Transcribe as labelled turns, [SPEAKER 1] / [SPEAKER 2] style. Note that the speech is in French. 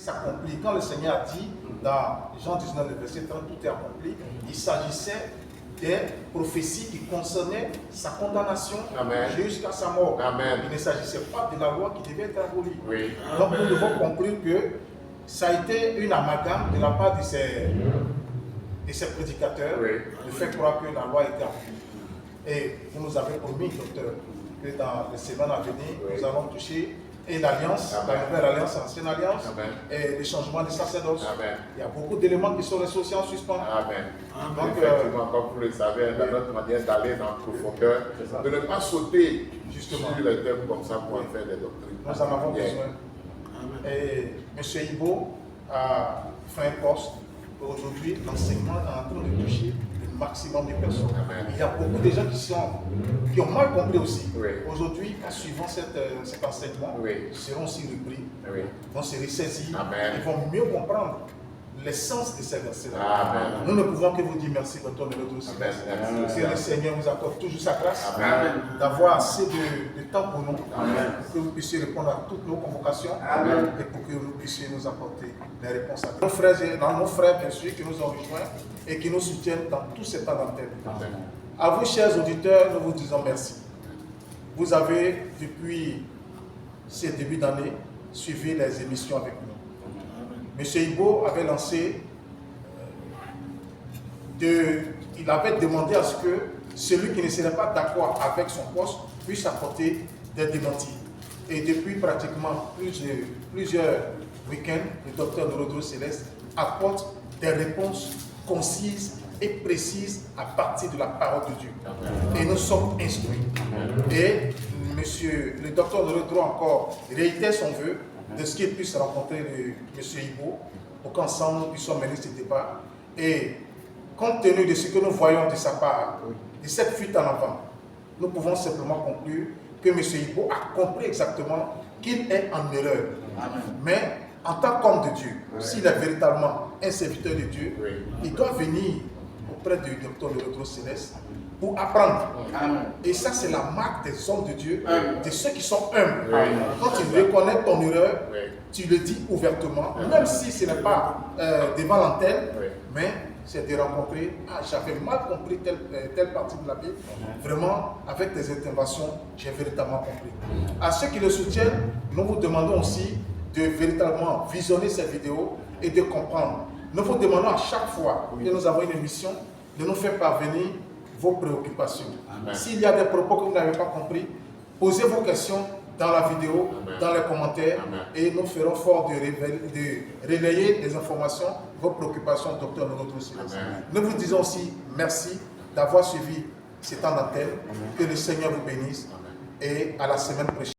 [SPEAKER 1] s'accomplit. Quand le Seigneur a dit dans Jean 19, le verset 30, tout est accompli, il s'agissait des prophéties qui concernaient sa condamnation jusqu'à sa mort.
[SPEAKER 2] Amen.
[SPEAKER 1] Il ne s'agissait pas de la loi qui devait être abolie.
[SPEAKER 2] Oui.
[SPEAKER 1] Donc nous devons conclure que ça a été une amalgame de la part de ces prédicateurs de faire croire que la loi était abolie. Et vous nous avez promis, docteur, que dans les semaines à venir, nous allons toucher et l'alliance, la nouvelle alliance, l'ancienne alliance, et le changement des sacerdoces. Il y a beaucoup d'éléments qui sont restés aussi en suspens.
[SPEAKER 2] Donc, effectivement, comme vous le savez, dans notre manière d'aller dans le profondeur, de ne pas sauter justement sur les thèmes comme ça pour en faire des doctrines.
[SPEAKER 1] Nous en avons besoin. Et M. Ibo a fait un poste. Aujourd'hui, l'enseignement est en train de toucher le maximum de personnes. Il y a beaucoup de gens qui ont mal compris aussi. Aujourd'hui, en suivant cet enseignement, ils seront aussi repris, vont se ressaisir, ils vont mieux comprendre l'essence de ces versets-là. Nous ne pouvons que vous dire merci, docteur de l'autre aussi. Que le Seigneur vous accorde toujours sa grâce, d'avoir assez de temps pour nous, pour que vous puissiez répondre à toutes nos convocations et pour que vous puissiez nous apporter des réponses à nos frères, bien sûr, qui nous ont rejoints et qui nous soutiennent dans tous ces temps d'antenne. À vous, chers auditeurs, nous vous disons merci. Vous avez, depuis ces débuts d'année, suivi les émissions avec nous. M. Ibo avait lancé, il avait demandé à ce que celui qui ne serait pas d'accord avec son poste puisse apporter des démentis. Et depuis pratiquement plusieurs week-ends, le docteur Norodro Céleste apporte des réponses concises et précises à partir de la parole de Dieu. Et nous sommes instruits. Et le docteur Norodro encore réitère son vœu de ce qu'il puisse rencontrer M. Ibo pour qu'ensemble nous puissions mener ce débat. Et compte tenu de ce que nous voyons de sa part, de cette fuite en avant, nous pouvons simplement conclure que M. Ibo a compris exactement qu'il est en erreur. Mais en tant qu'homme de Dieu, s'il est véritablement un serviteur de Dieu, il doit venir auprès du docteur Norodro Céleste pour apprendre. Et ça, c'est la marque des hommes de Dieu, de ceux qui sont humbles. Quand tu reconnais ton erreur, tu le dis ouvertement, même si ce n'est pas devant l'antenne, mais c'est de rencontrer, j'avais mal compris telle partie de la Bible, vraiment, avec tes interventions, j'ai véritablement compris. À ceux qui le soutiennent, nous vous demandons aussi de véritablement visionner ces vidéos et de comprendre. Nous vous demandons à chaque fois que nous avons une émission, de nous faire parvenir vos préoccupations. S'il y a des propos que vous n'avez pas compris, posez vos questions dans la vidéo, dans les commentaires, et nous ferons fort de relayer les informations, vos préoccupations, docteur Norodro Céleste. Nous vous disons aussi merci d'avoir suivi ce temps d'antenne, que le Seigneur vous bénisse, et à la semaine prochaine.